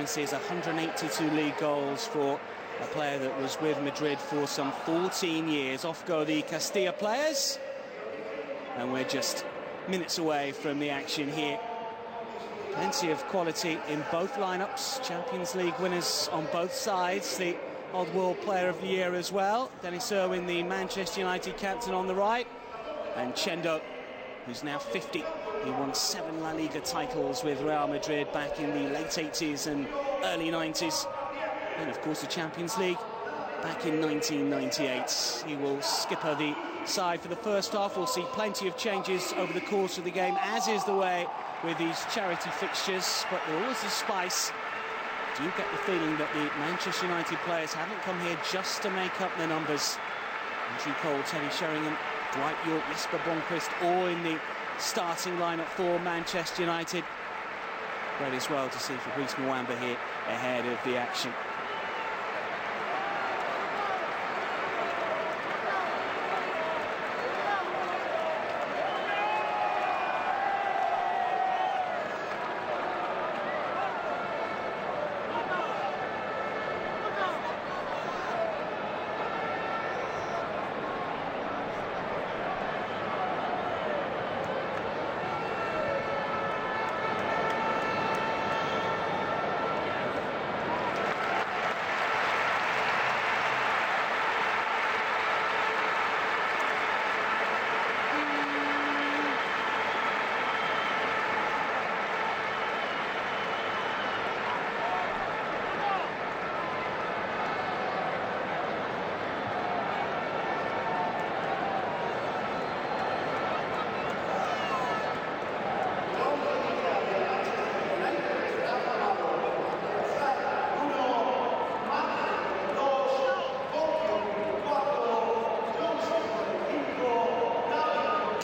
appearances, 182 league goals for a player that was with Madrid for some 14 years. Off go the Castilla players, and we're just minutes away from the action here. Plenty of quality in both lineups. Champions League winners on both sides. The Odd World Player of the Year as well. Dennis Irwin, the Manchester United captain, on the right. And Chendo, who's now 50. He won 7 La Liga titles with Real Madrid back in the late 80s and early 90s. And of course the Champions League back in 1998. He will skipper the side for the first half. We'll see plenty of changes over the course of the game, as is the way with these charity fixtures, but there always is spice. Do you get the feeling that the Manchester United players haven't come here just to make up the numbers? Andrew Cole, Teddy Sheringham, Dwight York, Jesper Blomqvist, all in the starting lineup for Manchester United. Great as well to see Fabrice Muamba here ahead of the action.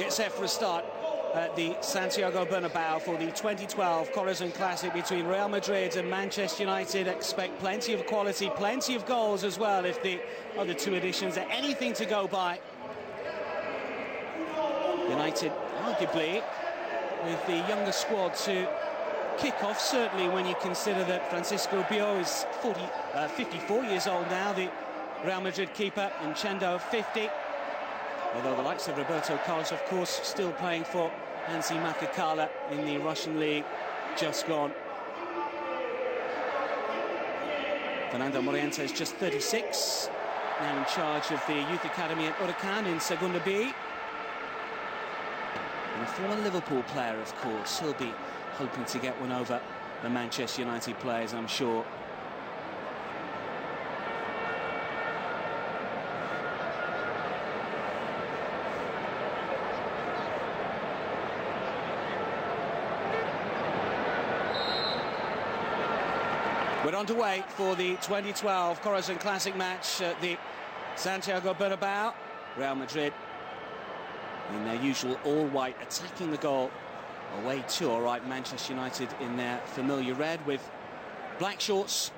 Set for a start at the Santiago Bernabeu for the 2012 Corazon Classic between Real Madrid and Manchester United. Expect plenty of quality, plenty of goals as well if the other two editions are anything to go by. United arguably with the younger squad to kick off, certainly when you consider that Francisco Bio is 54 years old now, the Real Madrid keeper, and Chendo 50. Although the likes of Roberto Carlos, of course, still playing for Hansi Makakala in the Russian league, just gone. Fernando Morientes, just 36, now in charge of the youth academy at Huracan in Segunda B. And a former Liverpool player, of course. He'll be hoping to get one over the Manchester United players, I'm sure. We're underway for the 2012 Corazon Classic match at the Santiago Bernabeu. Real Madrid in their usual all-white, attacking the goal. Away to, all right, Manchester United in their familiar red with black shorts.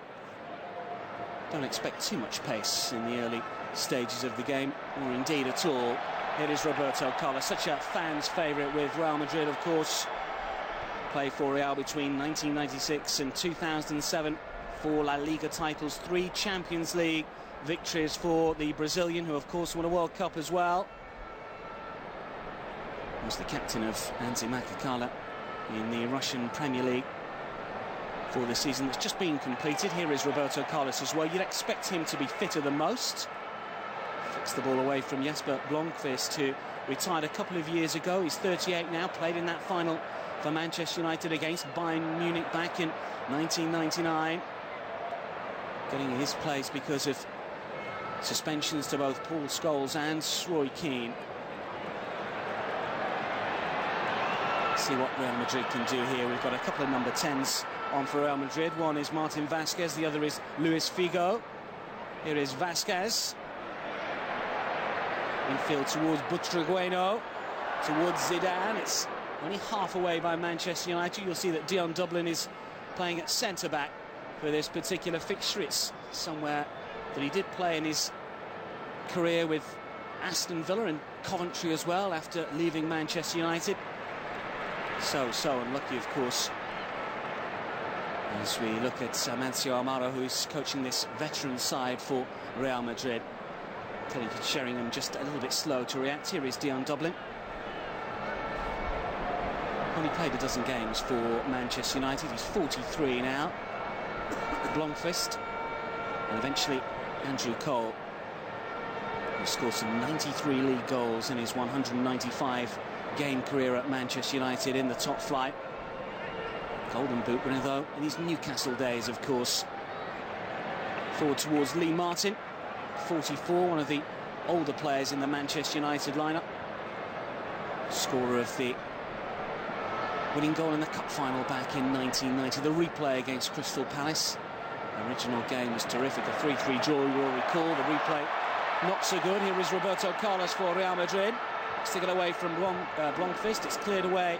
Don't expect too much pace in the early stages of the game, or indeed at all. It is Roberto Carlos, such a fan's favourite with Real Madrid, of course. Played for Real between 1996 and 2007. 4 La Liga titles, 3 Champions League victories for the Brazilian, who of course won a World Cup as well. Was the captain of Hansi Makakala in the Russian Premier League for the season that's just been completed. Here is Roberto Carlos as well. You'd expect him to be fitter than most. Flicks the ball away from Jesper Blomqvist, who retired a couple of years ago. He's 38 now, played in that final for Manchester United against Bayern Munich back in 1999. Getting in his place because of suspensions to both Paul Scholes and Roy Keane. See what Real Madrid can do here. We've got a couple of number 10s on for Real Madrid. One is Martin Vázquez, the other is Luis Figo. Here is Vázquez. Infield towards Butragueno, towards Zidane. It's only half away by Manchester United. You'll see that Dion Dublin is playing at centre-back for this particular fixture. It's somewhere that he did play in his career with Aston Villa and Coventry as well after leaving Manchester United. So unlucky, of course, As we look at Mancio Amaro, who's coaching this veteran side for Real Madrid. Kelly Sheringham just a little bit slow to react. Here is Dion Dublin. Only played a dozen games for Manchester United. He's 43 now. Blomqvist, and eventually Andrew Cole, who scored some 93 league goals in his 195 game career at Manchester United in the top flight. Golden Boot winner though in his Newcastle days, of course. Forward towards Lee Martin, 44, one of the older players in the Manchester United lineup. Scorer of the winning goal in the cup final back in 1990, the replay against Crystal Palace. The original game was terrific, a 3-3 draw, you will recall. The replay not so good. Here is Roberto Carlos for Real Madrid. Stick it away from Blomqvist. It's cleared away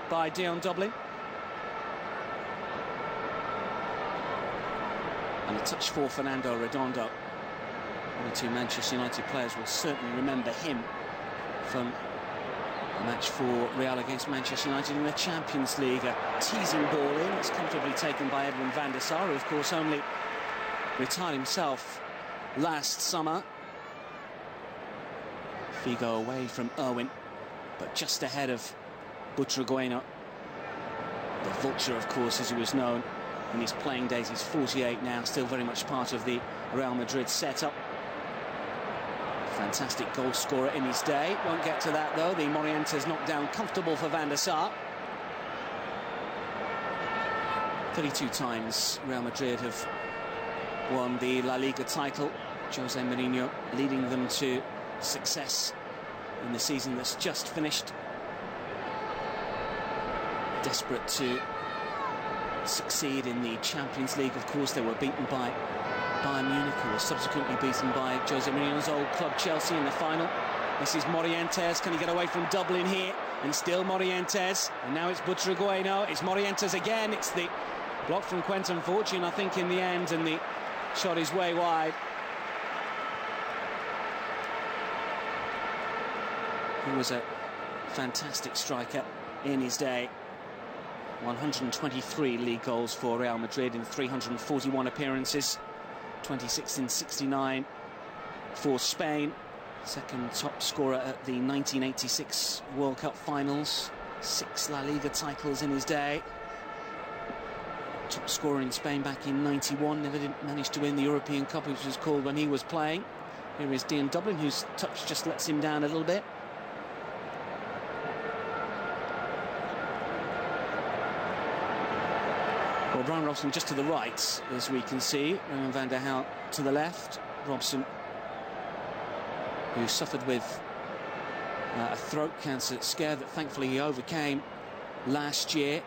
by Dion Dublin. And a touch for Fernando Redondo. One or two Manchester United players will certainly remember him from a match for Real against Manchester United in the Champions League. A teasing ball in. It's comfortably taken by Edwin van der Sar, who of course only retired himself last summer. Figo away from Irwin, but just ahead of Butragueño. The Vulture, of course, as he was known in his playing days. He's 48 now, still very much part of the Real Madrid setup. Fantastic goal scorer in his day. Won't get to that though. The Morientes knockdown comfortable for Van der Sar. 32 times Real Madrid have won the La Liga title. Jose Mourinho leading them to success in the season that's just finished. Desperate to succeed in the Champions League. Of course, they were beaten by Bayern Munich, who was subsequently beaten by Jose Mourinho's old club Chelsea in the final. This is Morientes. Can he get away from Dublin here? And still Morientes. And now it's Butragueño. It's Morientes again. It's the block from Quentin Fortune, I think, in the end, and the shot is way wide. He was a fantastic striker in his day. 123 league goals for Real Madrid in 341 appearances. 26 in 69 for Spain. Second top scorer at the 1986 World Cup finals. 6 La Liga titles in his day. Top scorer in Spain back in 91. Never did manage to win the European Cup, which was called when he was playing. Here is Dion Dublin, whose touch just lets him down a little bit. Well, Brian Robson just to the right, as we can see. Raymond van der Hout to the left. Robson, who suffered with a throat cancer scare that thankfully he overcame last year.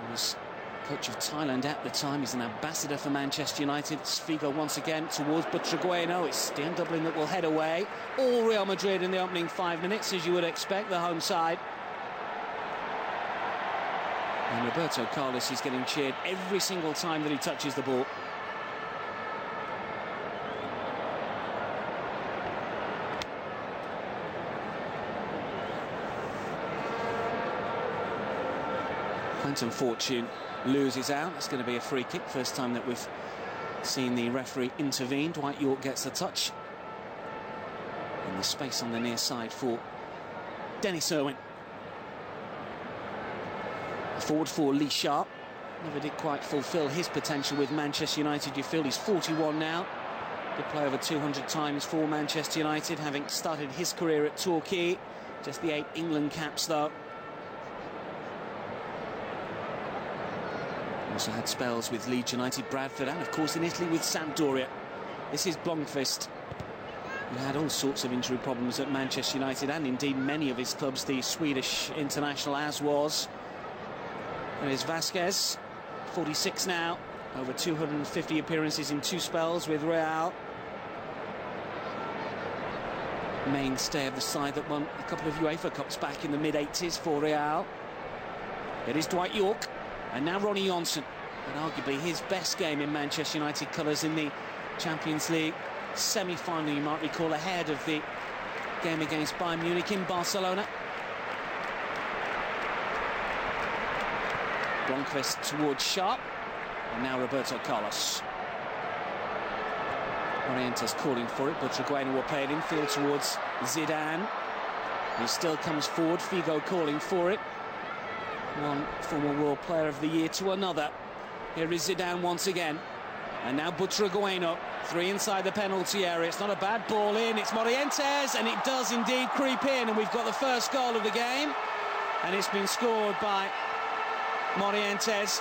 He was coach of Thailand at the time. He's an ambassador for Manchester United. It's Figo once again towards Butragueño. It's Dion Dublin that will head away. All Real Madrid in the opening 5 minutes, as you would expect, the home side. And Roberto Carlos is getting cheered every single time that he touches the ball. Quentin Fortune loses out. It's going to be a free kick. First time that we've seen the referee intervene. Dwight York gets the touch. And the space on the near side for Dennis Irwin. Forward for Lee Sharp. Never did quite fulfil his potential with Manchester United. You feel he's 41 now. Did play over 200 times for Manchester United, having started his career at Torquay. Just the 8 England caps, though. Also had spells with Leeds United, Bradford, and of course in Italy with Sampdoria. This is Blomqvist, who had all sorts of injury problems at Manchester United, and indeed many of his clubs, the Swedish international as was. There is Vasquez, 46 now, over 250 appearances in 2 spells with Real. Mainstay of the side that won a couple of UEFA Cups back in the mid-80s for Real. It is Dwight York, and now Ronnie Johnson, and arguably his best game in Manchester United colours in the Champions League semi-final, you might recall, ahead of the game against Bayern Munich in Barcelona. Blomqvist towards Sharp. And now Roberto Carlos. Morientes calling for it, but Butragueño will play it infield towards Zidane. He still comes forward, Figo calling for it. One former World Player of the Year to another. Here is Zidane once again. And now Butragueño, 3 inside the penalty area. It's not a bad ball in, it's Morientes, and it does indeed creep in. And we've got the first goal of the game. And it's been scored by Morientes.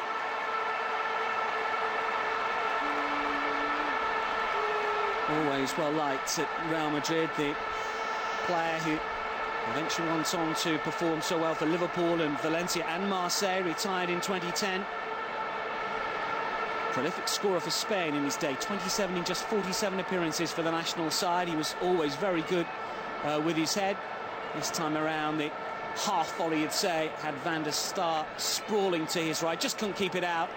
Always well liked at Real Madrid, the player who eventually went on to perform so well for Liverpool and Valencia and Marseille, retired in 2010. Prolific scorer for Spain in his day, 27 in just 47 appearances for the national side. He was always very good with his head. This time around, the half volley, you'd say, had Van der Sar sprawling to his right, just couldn't keep it out.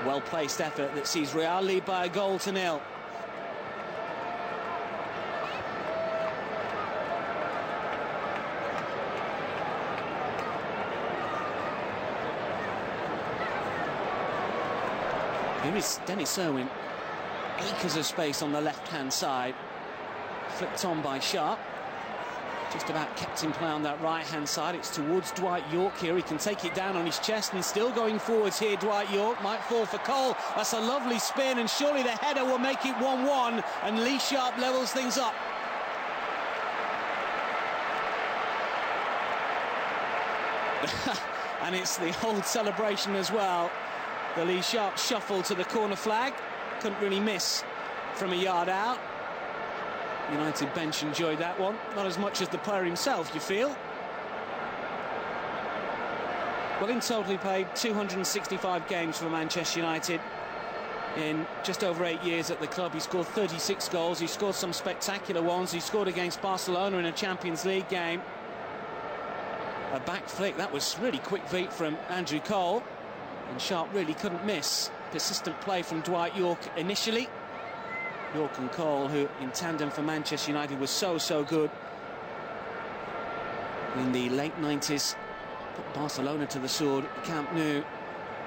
Well-placed effort that sees Real lead by a goal to nil. Here is Dennis Irwin, acres of space on the left-hand side, flicked on by Sharp, just about kept in play on that right-hand side. It's towards Dwight York here, he can take it down on his chest and still going forwards here. Dwight York might fall for Cole, that's a lovely spin, and surely the header will make it 1-1, and Lee Sharp levels things up. And it's the old celebration as well. The Lee Sharp shuffle to the corner flag. Couldn't really miss from a yard out. United bench enjoyed that one. Not as much as the player himself, you feel. Well, in total, he played 265 games for Manchester United. In just over 8 years at the club, he scored 36 goals. He scored some spectacular ones. He scored against Barcelona in a Champions League game. A back flick. That was really quick feet from Andrew Cole. And Sharp really couldn't miss. Persistent play from Dwight York initially. York and Cole, who in tandem for Manchester United was so good in the late 90s, put Barcelona to the sword at Camp Nou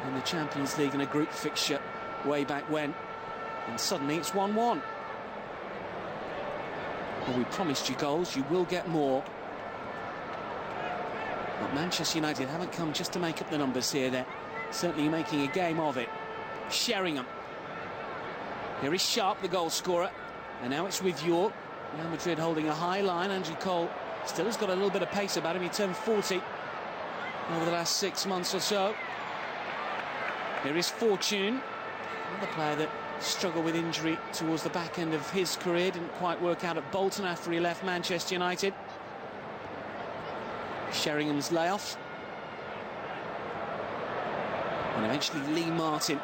in the Champions League in a group fixture way back when. And suddenly it's 1-1. Well, we promised you goals, you will get more. But Manchester United haven't come just to make up the numbers here. They're certainly making a game of it. Sheringham. Here is Sharp, the goal scorer. And now it's with York. Real Madrid holding a high line. Andrew Cole still has got a little bit of pace about him. He turned 40 over the last 6 months or so. Here is Fortune, another player that struggled with injury towards the back end of his career. Didn't quite work out at Bolton after he left Manchester United. Sheringham's layoff. And eventually Lee Martin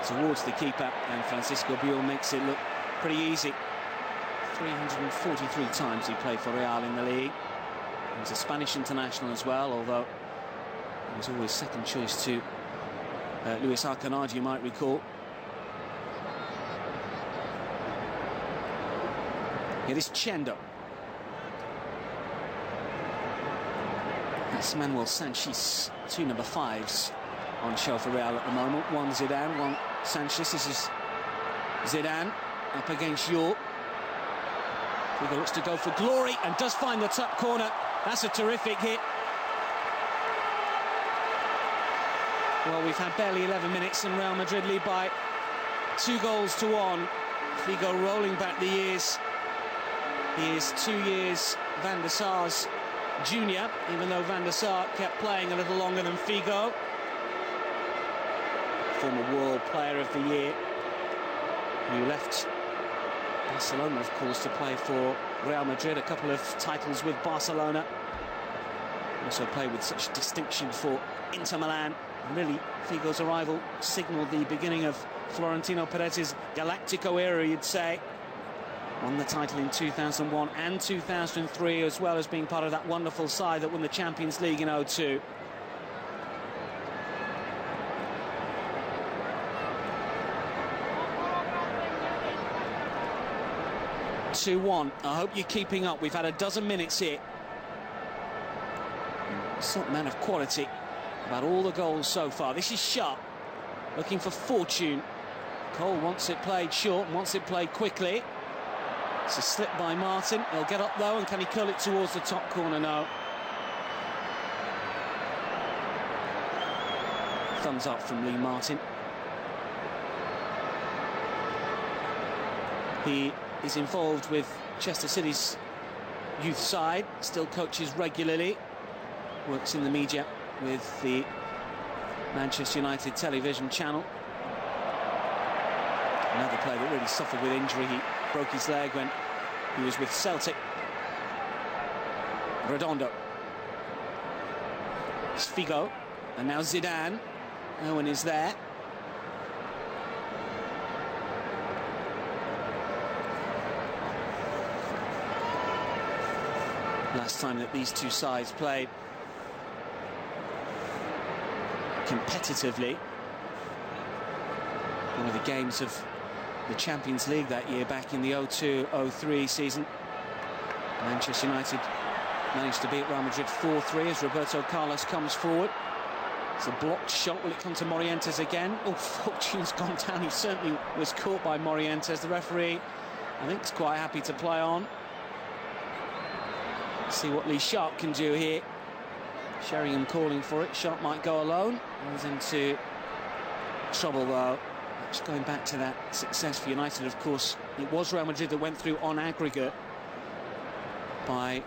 towards the keeper, and Francisco Biel makes it look pretty easy. 343 times he played for Real in the league. He was a Spanish international as well, although he was always second choice to Luis Arconada, you might recall. Here is Chendo. That's Manuel Sanchez, 2 number 5s on show for Real at the moment. One Zidane, one Sanchez. This is Zidane up against York. Figo looks to go for glory and does find the top corner. That's a terrific hit. Well, we've had barely 11 minutes and Real Madrid lead by 2-1. Figo rolling back the years. He is 2 years Van der Sar's junior, even though Van der Sar kept playing a little longer than Figo. Former World Player of the Year, who left Barcelona, of course, to play for Real Madrid. A couple of titles with Barcelona. Also played with such distinction for Inter Milan. And really, Figo's arrival signalled the beginning of Florentino Perez's Galactico era, you'd say. Won the title in 2001 and 2003, as well as being part of that wonderful side that won the Champions League in 2002. I hope you're keeping up. We've had a dozen minutes here. A certain amount of quality about all the goals so far. This is Sharp. looking for fortune. Cole wants it played short and wants it played quickly. It's a slip by Martin. He'll get up though, and can he curl it towards the top corner? No. Thumbs up from Lee Martin. He is involved with Chester City's youth side, still coaches regularly, works in the media with the Manchester United television channel. Another player that really suffered with injury. He broke his leg when he was with Celtic. Redondo. It's Figo, and now Zidane. No one is there. Last time that these two sides played competitively, one of the games of the Champions League that year, back in the 02-03 season. Manchester United managed to beat Real Madrid 4-3 as Roberto Carlos comes forward. It's a blocked shot. Will it come to Morientes again? Oh, fortune's gone down. He certainly was caught by Morientes. The referee, I think, is quite happy to play on. See what Lee Sharp can do here. Sheringham calling for it. Sharp might go alone. He's into trouble, though. Just going back to that success for United, of course, it was Real Madrid that went through on aggregate by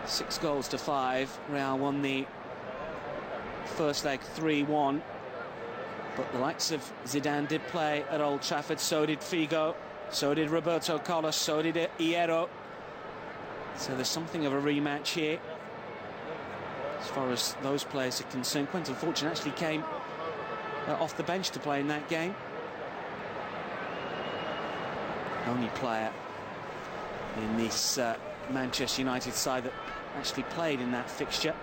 6-5. Real won the first leg 3-1. But the likes of Zidane did play at Old Trafford. So did Figo. So did Roberto Carlos. So did Hierro. So there's something of a rematch here as far as those players are concerned. Quentin Fortune actually came off the bench to play in that game. Only player in this Manchester United side that actually played in that fixture.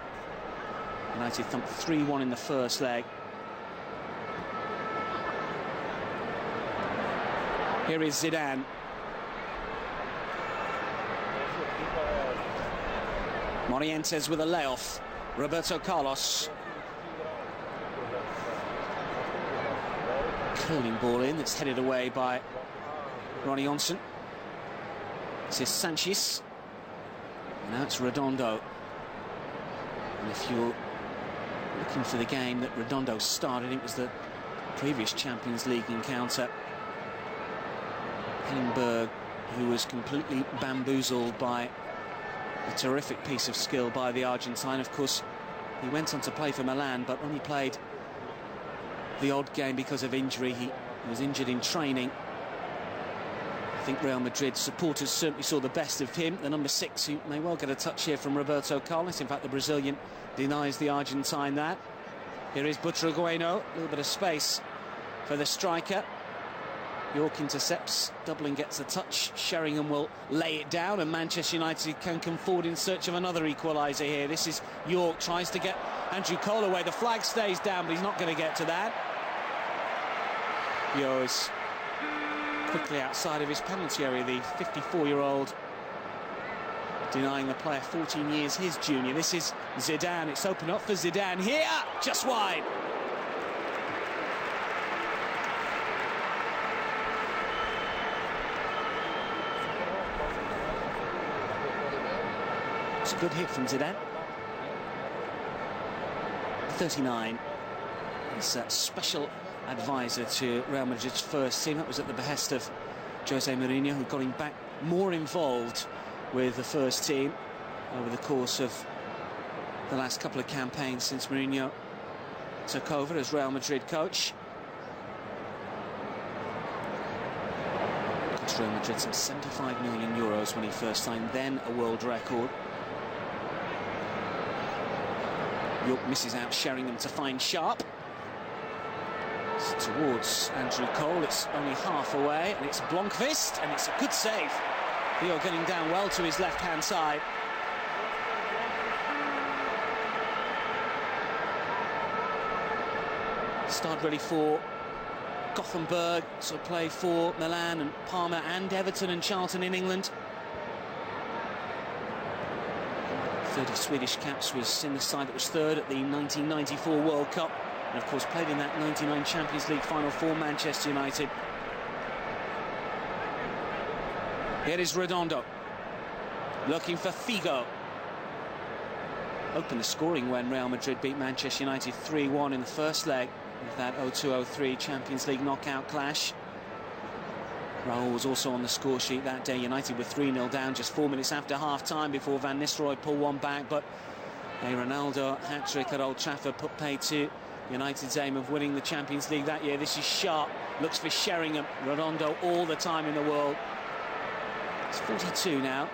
United thumped 3-1 in the first leg. Here is Zidane. Morientes with a layoff. Roberto Carlos. Curling ball in, that's headed away by Ronnie Johnson. This is Sanchez. And now it's Redondo. And if you're looking for the game that Redondo started, it was the previous Champions League encounter. Hellingberg, who was completely bamboozled by a terrific piece of skill by the Argentine. Of course, he went on to play for Milan, but only played the odd game because of injury. He was injured in training. I think Real Madrid supporters certainly saw the best of him. The number 6, who may well get a touch here from Roberto Carlos. In fact, the Brazilian denies the Argentine that. Here is Butragueno. A little bit of space for the striker. York intercepts, Dublin gets a touch, Sheringham will lay it down, and Manchester United can come forward in search of another equaliser here. This is York, tries to get Andrew Cole away. The flag stays down, but he's not going to get to that. Yo is quickly outside of his penalty area, the 54-year-old denying the player 14 years his junior. This is Zidane, it's open up for Zidane here, just wide. It's a good hit from Zidane. 39. He's a special advisor to Real Madrid's first team. That was at the behest of Jose Mourinho, who got him back more involved with the first team over the course of the last couple of campaigns since Mourinho took over as Real Madrid coach. Cost Real Madrid some 75 million euros when he first signed, then a world record. York misses out Sheringham to find Sharp. It's towards Andrew Cole, it's only half away, and it's Blomqvist, and it's a good save. Theo getting down well to his left-hand side. Start ready for Gothenburg, so play for Milan and Parma and Everton and Charlton in England. 30 Swedish caps, was in the side that was third at the 1994 World Cup. and of course played in that '99 Champions League final for Manchester United. Here is Redondo, looking for Figo. Opened the scoring when Real Madrid beat Manchester United 3-1 in the first leg of that 02-03 Champions League knockout clash. Raul was also on the score sheet that day. United were 3-0 down just 4 minutes after half-time before Van Nistelrooy pulled one back, but a Ronaldo hat-trick at Old Trafford put paid to United's aim of winning the Champions League that year. This is sharp, looks for Sheringham. Redondo all the time in the world. He's 42 now.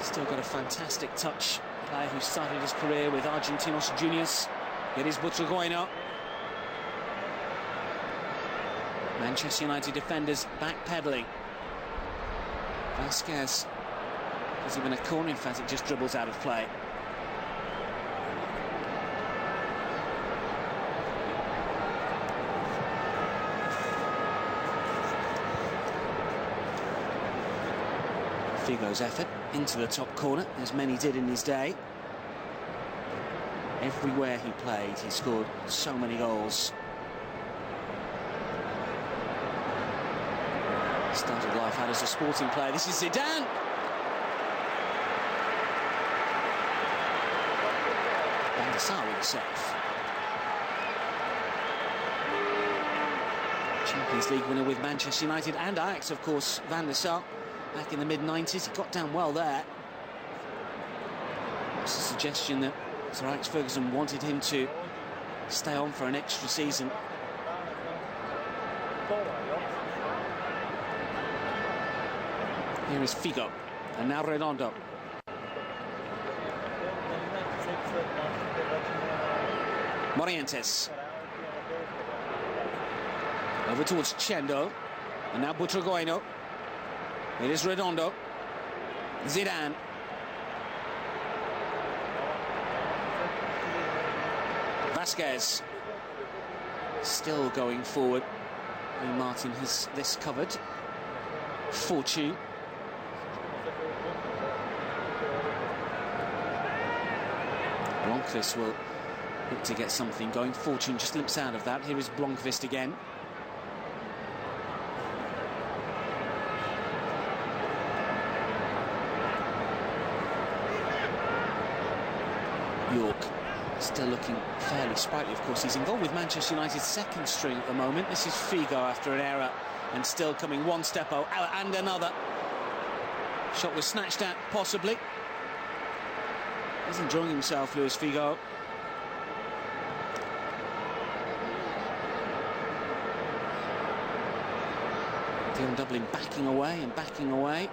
Still got a fantastic touch. Player who started his career with Argentinos Juniors. It is Butragueño. Manchester United defenders backpedaling. Vasquez has even a corner. In fact, it just dribbles out of play. Figo's effort into the top corner, as many did in his day. Everywhere he played, he scored so many goals. Started life out as a sporting player. This is Zidane. Van der Sar with the save. Champions League winner with Manchester United and Ajax, of course, Van der Sar. Back in the mid-90s, he got down well there. It's a suggestion that Sir Alex Ferguson wanted him to stay on for an extra season. Here is Figo, and now Redondo. Morientes. Over towards Chendo, and now Butragueño. It is Redondo. Zidane. Vasquez. Still going forward. And Martin has this covered. Fortune. Blomqvist will look to get something going. Fortune just limps out of that. Here is Blomqvist again. York still looking fairly sprightly. Of course, he's involved with Manchester United's second string at the moment. This is Figo after an error and still coming one step out and another. Shot was snatched at, possibly. He's enjoying himself, Luis Figo. Dion Dublin backing away and backing away.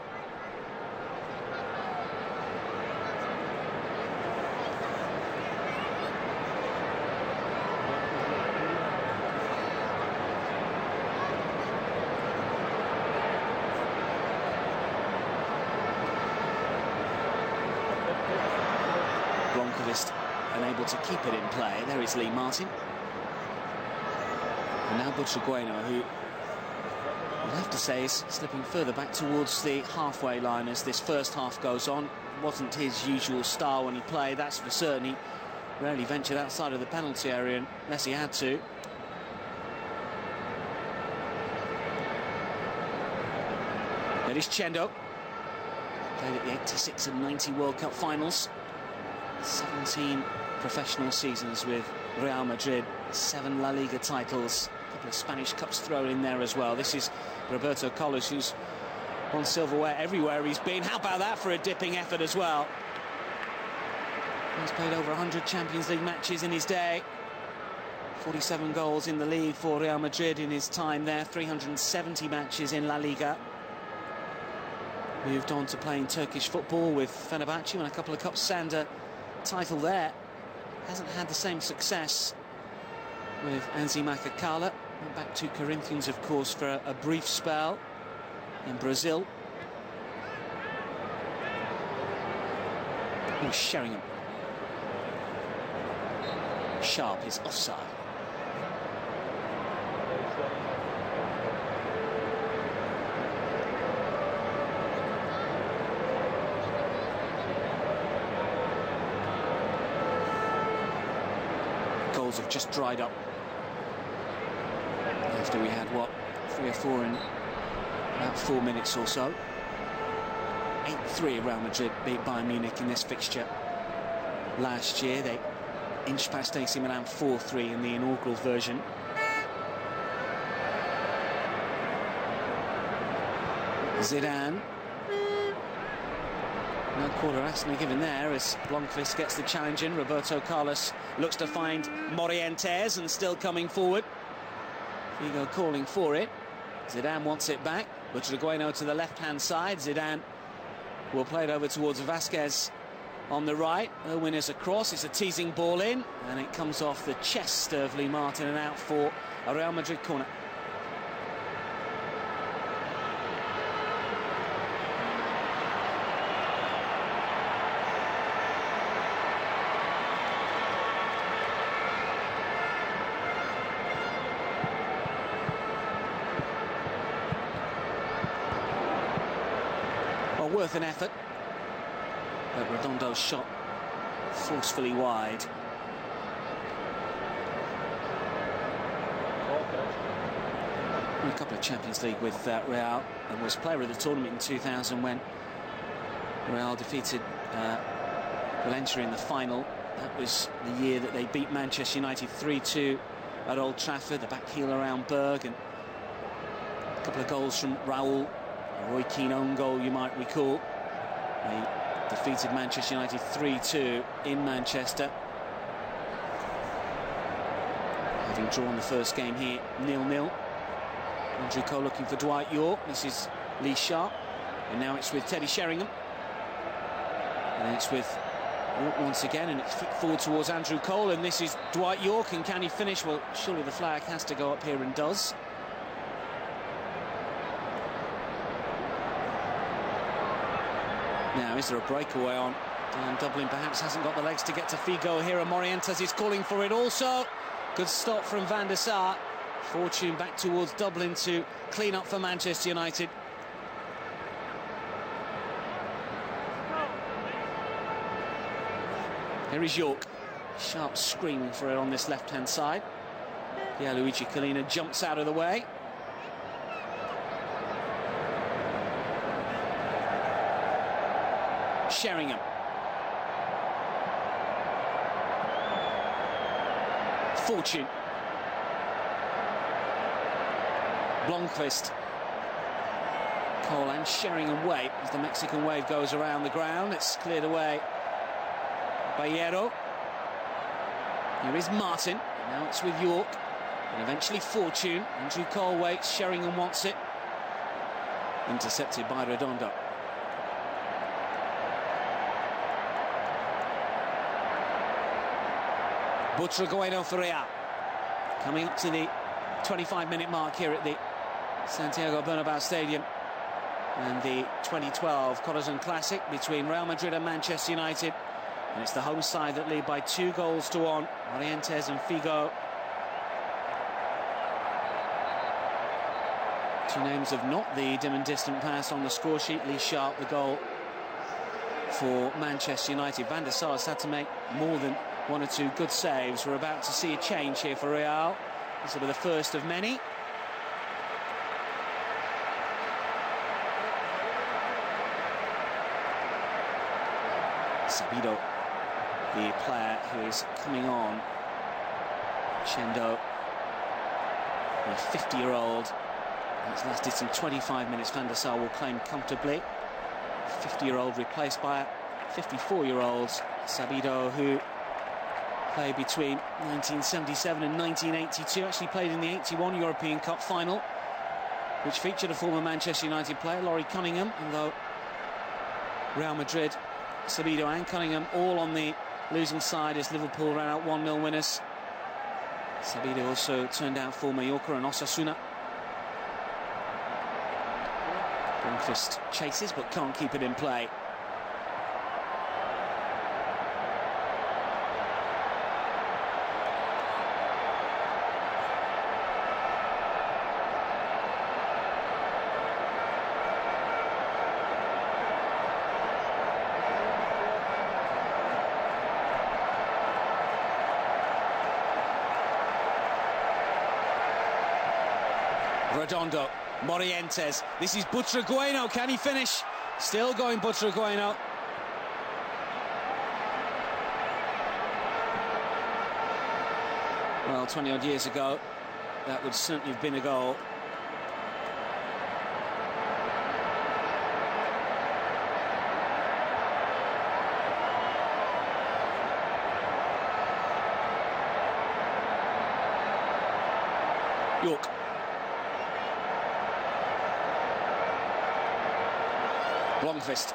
Unable to keep it in play. There is Lee Martin. And now Butragueño, who we'll have to say is slipping further back towards the halfway line as this first half goes on. It wasn't his usual style when he played, that's for certain. He rarely ventured outside of the penalty area unless he had to. There is Chendo. Played at the 86 and 90 World Cup finals. 17 professional seasons with Real Madrid, 7 La Liga titles, a couple of Spanish Cups thrown in there as well. This is Roberto Carlos, who's won silverware everywhere he's been. How about that for a dipping effort as well? He's played over 100 Champions League matches in his day. 47 goals in the league for Real Madrid in his time there, 370 matches in La Liga. Moved on to playing Turkish football with Fenerbahce, and a couple of Cup Sander title there. Hasn't had the same success with Anzi Makakala. Went back to Corinthians, of course, for a brief spell in Brazil. Oh, Sheringham. Sharp is offside. goals have just dried up after we had, what, 3 or 4 in about 4 minutes or so. 8-3 Real Madrid beat Bayern Munich in this fixture last year. They inched past AC Milan 4-3 in the inaugural version. Zidane. No quarter actually given there as Blomqvist gets the challenge in. Roberto Carlos looks to find Morientes and still coming forward. Figo calling for it. Zidane wants it back. Butragueno to the left-hand side. Zidane will play it over towards Vasquez on the right. Irwin is across. It's a teasing ball in, and it comes off the chest of Lee Martin and out for a Real Madrid corner. Worth an effort, but Redondo's shot forcefully wide. A couple of Champions League with Real, and was player of the tournament in 2000 when Real defeated Valencia in the final. That was the year that they beat Manchester United 3-2 at Old Trafford, the back heel around Berg, and a couple of goals from Raul. Roy Keane own goal, you might recall. They defeated Manchester United 3-2 in Manchester, having drawn the first game here 0-0. Andrew Cole looking for Dwight Yorke. This is Lee Sharp, and now it's with Teddy Sheringham, and it's with Yorke once again, and it's flicked forward towards Andrew Cole, and this is Dwight Yorke, and can he finish? Well, surely the flag has to go up here, and does. Now, is there a breakaway on? Dublin perhaps hasn't got the legs to get to Figo here, and Morientes is calling for it also. Good stop from Van der Sar. Fortune back towards Dublin to clean up for Manchester United. Here is Yorke. Sharp screaming for it on this left-hand side. Pierluigi Collina jumps out of the way. Sheringham. Fortune. Blomqvist. Cole and Sheringham wait as the Mexican wave goes around the ground. It's cleared away by Hierro. Here is Martin. Now it's with Yorke. And eventually Fortune. Andrew Cole waits. Sheringham wants it. Intercepted by Redondo. Butragueno for Real. Coming up to the 25-minute mark here at the Santiago Bernabéu Stadium, and the 2012 Corazon Classic between Real Madrid and Manchester United, and it's the home side that lead by 2-1. Morientes and Figo. Two names of not the dim and distant past on the score sheet. Lee Sharp, the goal for Manchester United. Van der Sar's had to make more than 1 or 2 good saves. We're about to see a change here for Real. This will be the first of many. Sabido, the player who is coming on. Chendo, a 50-year-old. It's lasted some 25 minutes. Van der Sar will claim comfortably. 50-year-old replaced by a 54-year-old Sabido, who played between 1977 and 1982, actually played in the 81 European Cup final, which featured a former Manchester United player, Laurie Cunningham, although Real Madrid, Sabido and Cunningham all on the losing side as Liverpool ran out 1-0 winners. Sabido also turned out for Mallorca and Osasuna. Blomqvist chases but can't keep it in play. Redondo, Morientes, this is Butragueño, can he finish? Still going Butragueño. Well, 20-odd years ago, that would certainly have been a goal. York. Blomqvist.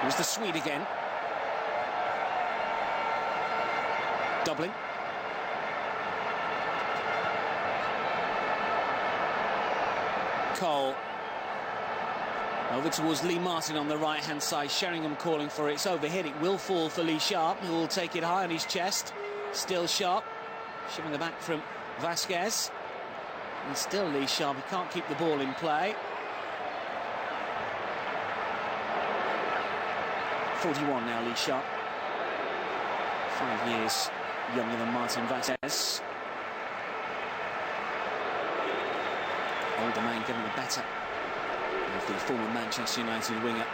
Here's the Swede again. Doubling. Cole. Over towards Lee Martin on the right-hand side. Sheringham calling for it. It's overhit. It will fall for Lee Sharp, who will take it high on his chest. Still Sharp. Shivering the back from Vasquez. And still Lee Sharp. He can't keep the ball in play. 41 now, Lee Sharp. 5 years younger than Martin Vasquez. Older man getting the better of the former Manchester United winger.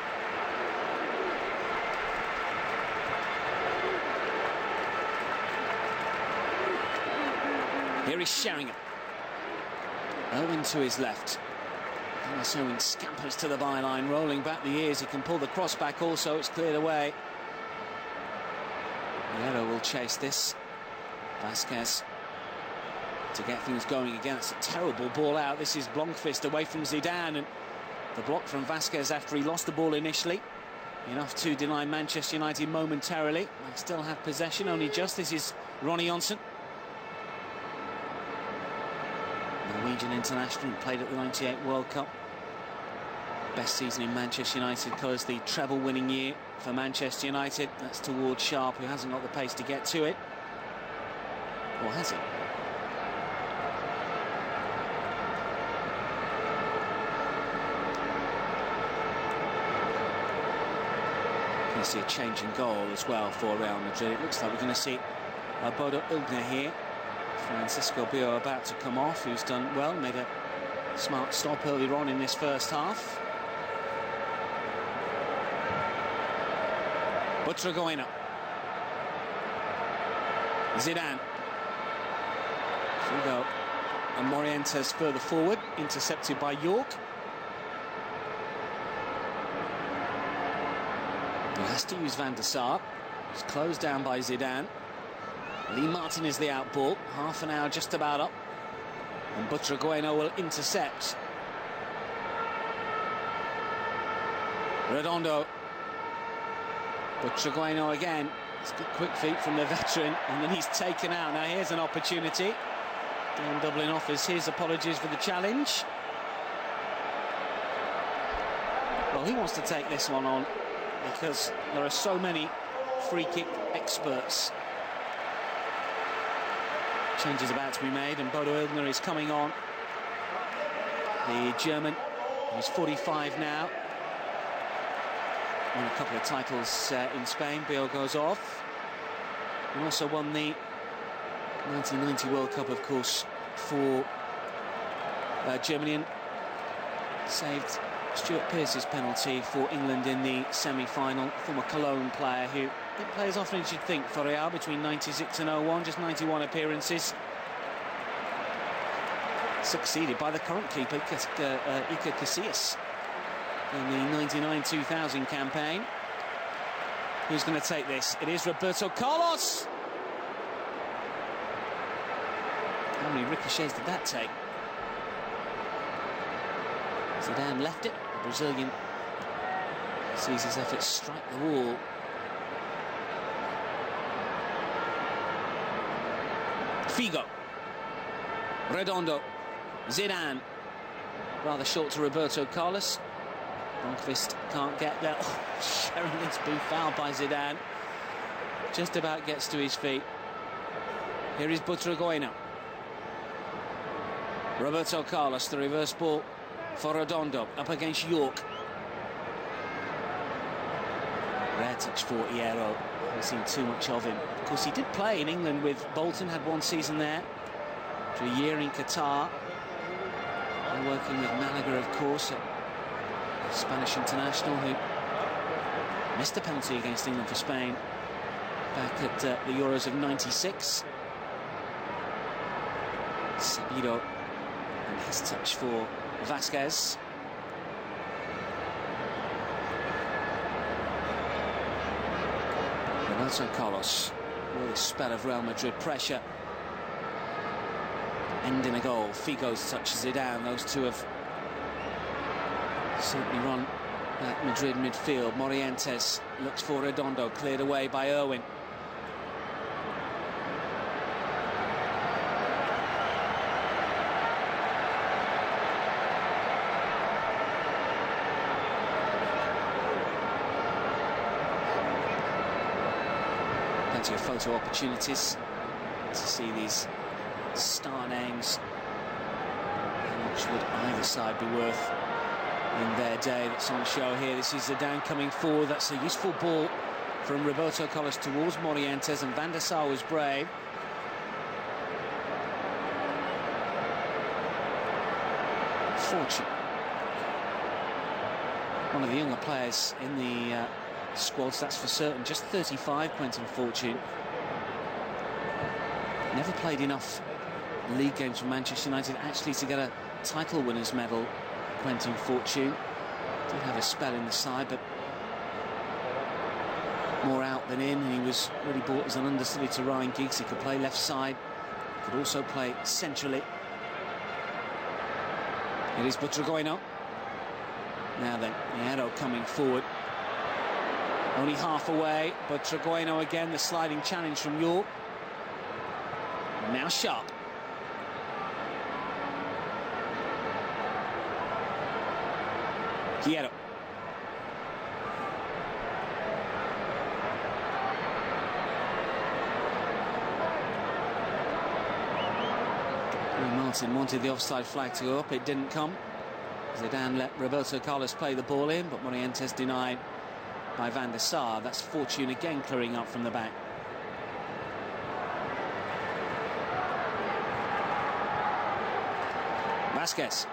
Here is Sheringham. Owen to his left. Thomas Owen scampers to the byline, rolling back the ears. He can pull the cross back also. It's cleared away. Guerrero will chase this. Vasquez to get things going again. It's a terrible ball out. This is Blomqvist away from Zidane, and the block from Vasquez after he lost the ball initially. Enough to deny Manchester United momentarily. They still have possession, only just. This is Ronny Johnsen. Norwegian international, played at the '98 World Cup. Best season in Manchester United colours, the treble-winning year for Manchester United. That's towards Sharp, who hasn't got the pace to get to it. Or has he? Going to see a change in goal as well for Real Madrid. It looks like we're going to see Bodo Illgner here. Francisco Bio about to come off, who's done well, made a smart stop earlier on in this first half. Butragueño. Zidane. Figo and Morientes further forward, intercepted by York. He has to use Van der Sar. He's closed down by Zidane. Lee Martin is the out ball. Half an hour just about up. And Butragueño will intercept. Redondo. Butragueño again. It's good quick feet from the veteran, and then he's taken out. Now here's an opportunity. Dan Dublin offers his apologies for the challenge. Well, he wants to take this one on because there are so many free kick experts. Change is about to be made, and Bodo Illgner is coming on. The German, who's 45 now. Won a couple of titles in Spain. Bill goes off. And also won the 1990 World Cup, of course, for Germany, and saved Stuart Pearce's penalty for England in the semi-final. Former Cologne player who didn't play as often as you'd think for Real between 96 and 01, just 91 appearances. Succeeded by the current keeper, Iker Casillas, in the 99-2000 campaign. Who's going to take this? It is Roberto Carlos! How many ricochets did that take? Zidane left it. The Brazilian sees his efforts strike the wall. Figo. Redondo. Zidane. Rather short to Roberto Carlos. Blomqvist can't get there. Oh, Sheringham's been fouled by Zidane. Just about gets to his feet. Here is Butragueño. Roberto Carlos, the reverse ball for Redondo, up against York. Rare touch for Hierro. Haven't seen too much of him. Of course, he did play in England with Bolton, had one season there. After a year in Qatar. And working with Malaga, of course, a Spanish international who missed a penalty against England for Spain back at the Euros of '96. Sabido, and his touch for Vasquez. Roberto Carlos with a spell of Real Madrid pressure. Ending a goal. Figo's touch, Zidane. Those two have certainly run at Madrid midfield. Morientes looks for Redondo, cleared away by Irwin. Plenty of photo opportunities to see these star names. How much would either side be worth in their day? That's on show here. This is Zidane coming forward. That's a useful ball from Roberto Carlos towards Morientes, and Van der Sar was brave. Fortune, one of the younger players in the squads, that's for certain. Just 35, Quentin Fortune. Never played enough league games for Manchester United actually to get a title winners medal. Quentin Fortune did have a spell in the side, but more out than in, and he was really bought as an understudy to Ryan Giggs. He could play left side, could also play centrally. It is Butragueño. Now then, Hierro coming forward. Only half away. Butragueño again, the sliding challenge from York. Now Sharp. Hierro. Martin wanted the offside flag to go up. It didn't come. Zidane let Roberto Carlos play the ball in, but Morientes denied by Van der Sar. That's Fortune again clearing up from the back. Vasquez.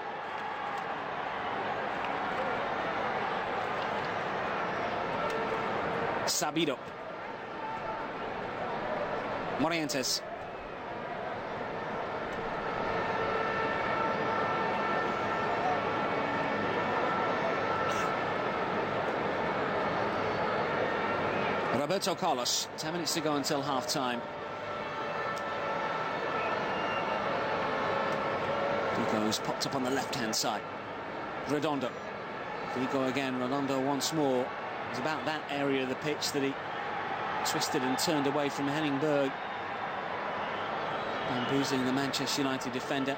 Sabido. Morientes. Roberto Carlos, 10 minutes to go until half-time. Figo's popped up on the left-hand side. Redondo. Figo again, Redondo once more. It was about that area of the pitch that he twisted and turned away from Henning Berg, bamboozling the Manchester United defender.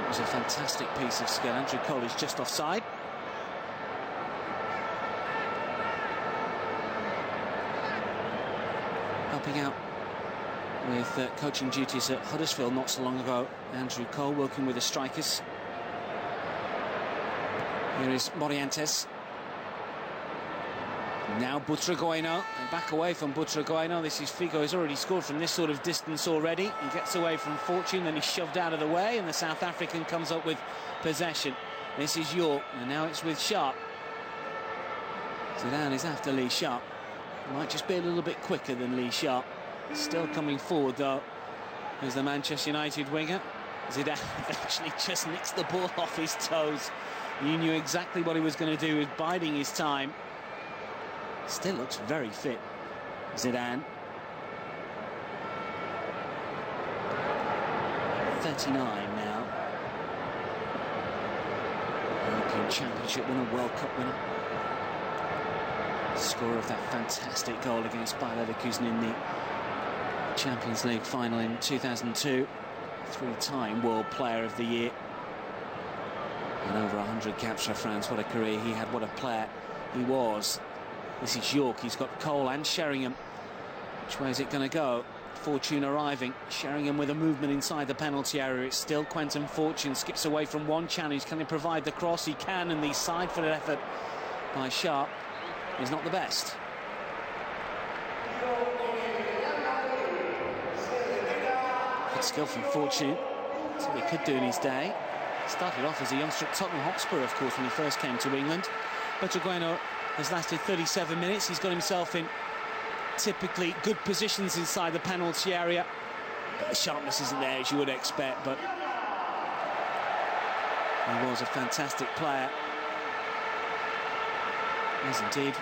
It was a fantastic piece of skill. Andrew Cole is just offside. Helping out with coaching duties at Huddersfield not so long ago, Andrew Cole working with the strikers. Here is Morientes. Now Butragueño, and back away from Butragueño. This is Figo, who's already scored from this sort of distance already. He gets away from Fortune, then he's shoved out of the way, and the South African comes up with possession. This is York, and now it's with Sharp. Zidane is after Lee Sharp. Might just be a little bit quicker than Lee Sharp. Still coming forward, though, is the Manchester United winger. Zidane actually just nicks the ball off his toes. He knew exactly what he was going to do, he was biding his time. Still looks very fit, Zidane. 39 now. European Championship winner, World Cup winner. Scorer of that fantastic goal against Bayer Leverkusen in the Champions League final in 2002. Three-time World Player of the Year. And over 100 caps for France. What a career he had, what a player he was. This is York, he's got Cole and Sheringham. Which way is it going to go? Fortune arriving. Sheringham with a movement inside the penalty area. It's still Quentin Fortune, skips away from one challenge. Can he provide the cross? He can, and the side-footed effort by Sharp. is not the best. Good skill from Fortune. That's what he could do in his day. Started off as a youngster at Tottenham Hotspur, of course, when he first came to England. Butragueño has lasted 37 minutes. He's got himself in typically good positions inside the penalty area. But the sharpness isn't there, as you would expect, but he was a fantastic player. As indeed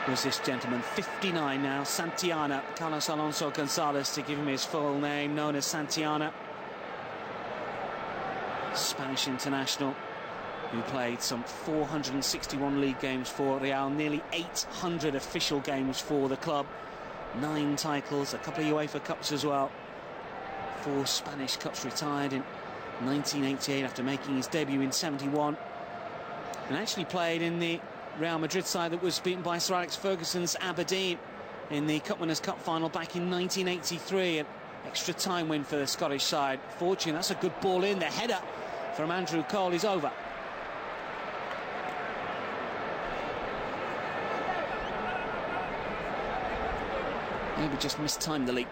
was this gentleman, 59 now, Santillana. Carlos Alonso Gonzalez, to give him his full name, known as Santillana. Spanish international who played some 461 league games for Real, nearly 800 official games for the club, 9 titles, a couple of UEFA Cups as well, 4 Spanish Cups, retired in 1988 after making his debut in 71, and actually played in the Real Madrid side that was beaten by Sir Alex Ferguson's Aberdeen in the Cup Winners' Cup final back in 1983. An extra time win for the Scottish side. Fortune, that's a good ball in. The header from Andrew Cole is over. Maybe just mistimed the leap.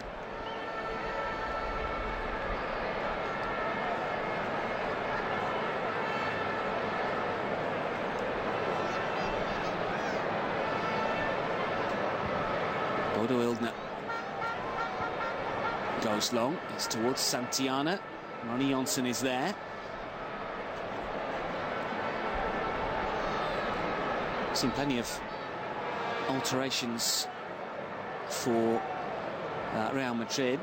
Bodo Illner goes long. It's towards Santillana. Ronnie Johnson is there. Seen plenty of alterations for Real Madrid.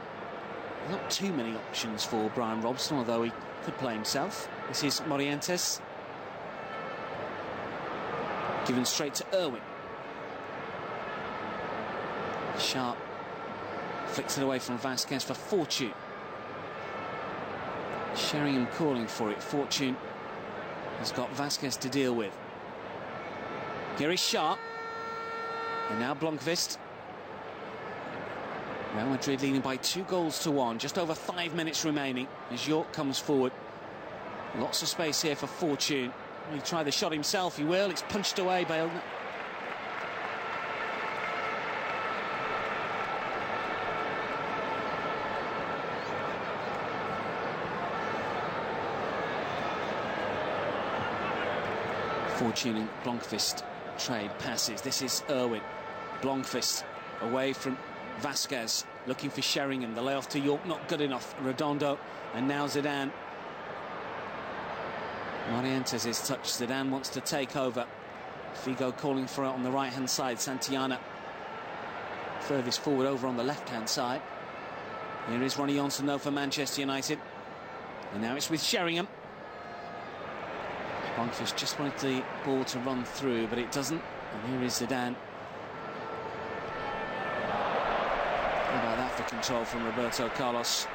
Not too many options for Brian Robson, although he could play himself. This is Morientes. Given straight to Irwin. Sharp flicks it away from Vasquez for Fortune. Sheringham calling for it. Fortune has got Vasquez to deal with. Here is Sharp. And now Blomqvist. Real Madrid leading by 2-1, just over 5 minutes remaining as York comes forward. Lots of space here for Fortune. He'll try the shot himself, he will. It's punched away by Illner. Fortune and Blomqvist trade passes. This is Irwin. Blomqvist away from Vasquez, looking for Sheringham. The layoff to York, not good enough. Redondo, and now Zidane. Morientes is touched. Zidane wants to take over. Figo calling for it on the right-hand side. Santillana furthest forward over on the left-hand side. Here is Ronnie Johnson, though, for Manchester United. And now it's with Sheringham. Blomqvist just wanted the ball to run through, but it doesn't. And here is Zidane. How about that for control from Roberto Carlos?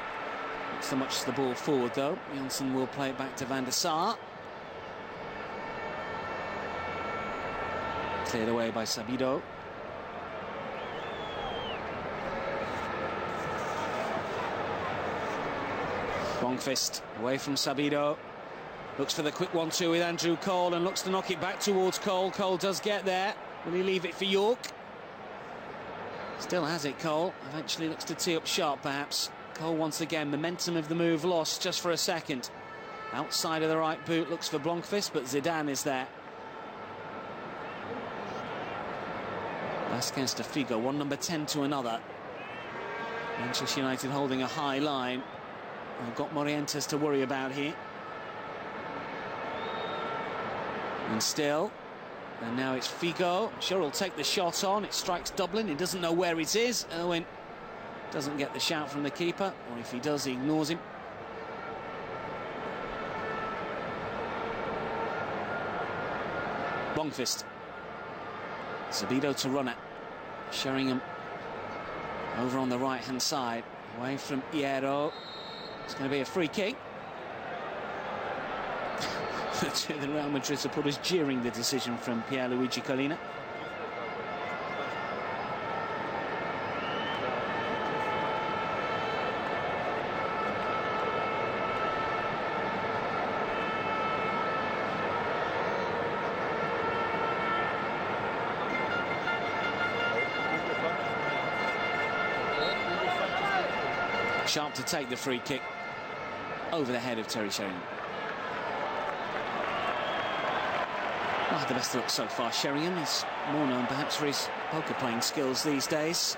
Not so much the ball forward, though. Johnson will play it back to Van der Sar. Cleared away by Sabido. Blomqvist away from Sabido. Looks for the quick 1-2 with Andrew Cole and looks to knock it back towards Cole. Cole does get there. Will he leave it for York? Still has it, Cole. Eventually looks to tee up sharp, perhaps. Cole once again, momentum of the move lost just for a second. Outside of the right boot, looks for Blomqvist, but Zidane is there. Vasquez to Figo, one number 10 to another. Manchester United holding a high line. They've got Morientes to worry about here. And still, and now it's Figo. I'm sure he'll take the shot on. It strikes Dublin. He doesn't know where it is. Irwin doesn't get the shout from the keeper, or if he does, he ignores him. Blomqvist. Sabido to run it. Sheringham over on the right-hand side, away from Hierro. It's going to be a free kick. The Real Madrid supporters jeering the decision from Pierluigi Collina. Sharp to take the free kick over the head of Terry Sheringham. Not had the best look so far. Sheringham is more known perhaps for his poker playing skills these days.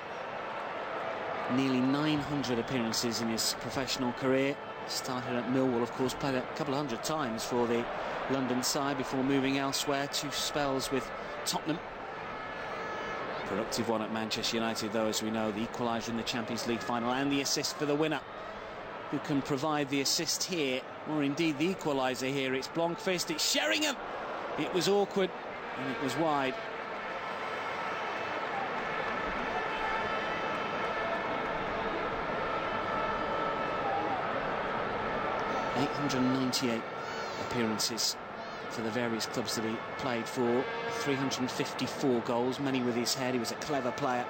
Nearly 900 appearances in his professional career. Started at Millwall, of course, played a couple of hundred times for the London side before moving elsewhere. 2 spells with Tottenham. Productive one at Manchester United, though, as we know, the equaliser in the Champions League final and the assist for the winner. Who can provide the assist here, or indeed the equaliser here? It's Blomqvist, it's Sheringham! It was awkward, and it was wide. ...898 appearances for the various clubs that he played for. 354 goals, many with his head. He was a clever player.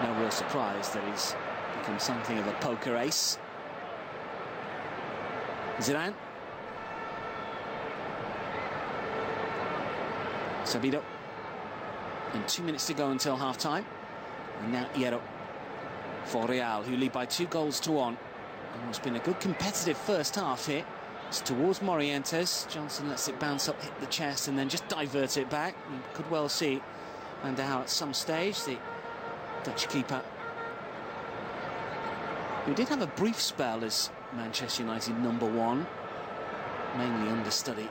No real surprise that he's become something of a poker ace. Zidane. Sabido. And 2 minutes to go until half-time. And now Hierro for Real, who lead by 2-1. And it's been a good competitive first half here. It's towards Morientes. Johnson lets it bounce up, hit the chest, and then just divert it back. You could well see Van der Hau at some stage, the Dutch keeper, who did have a brief spell as Manchester United #1, mainly understudy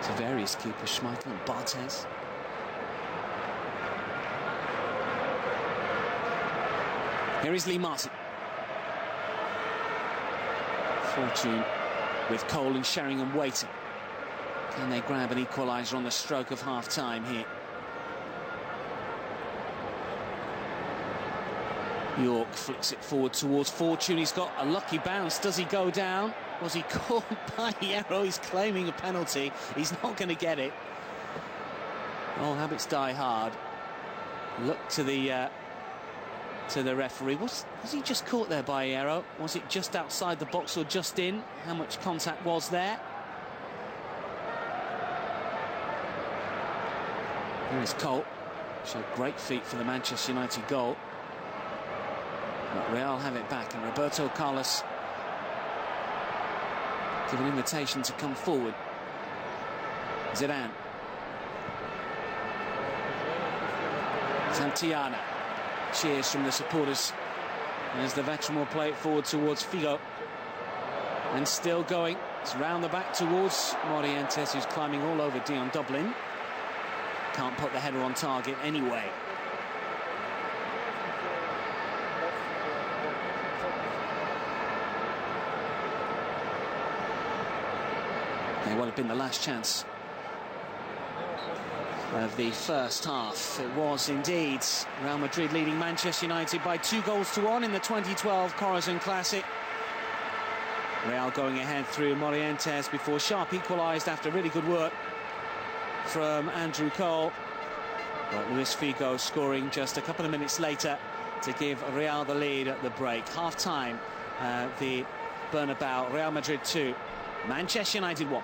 to various keepers, Schmeichel and Barthez. Here is Lee Martin. Fortune with Cole and Sheringham waiting. Can they grab an equaliser on the stroke of half-time here? York flicks it forward towards Fortune. He's got a lucky bounce. Does he go down? Was he caught by Hierro? He's claiming a penalty. He's not going to get it. All habits die hard. Look to the referee. Was he just caught there by Hierro? Was it just outside the box or just in? How much contact was there? Here is Cole. Showed great feet for the Manchester United goal. But Real have it back, and Roberto Carlos give an invitation to come forward. Zidane. Santillana. Cheers from the supporters as the veteran will play it forward towards Figo. And still going. It's round the back towards Morientes, who's climbing all over Dion Dublin. Can't put the header on target anyway. It would have been the last chance of the first half. It was indeed. Real Madrid leading Manchester United by 2-1 in the 2012 Corazon Classic. Real going ahead through Morientes before Sharp equalised after really good work from Andrew Cole. But Luis Figo scoring just a couple of minutes later to give Real the lead at the break. Half-time, the Bernabeu, Real Madrid 2, Manchester United 1.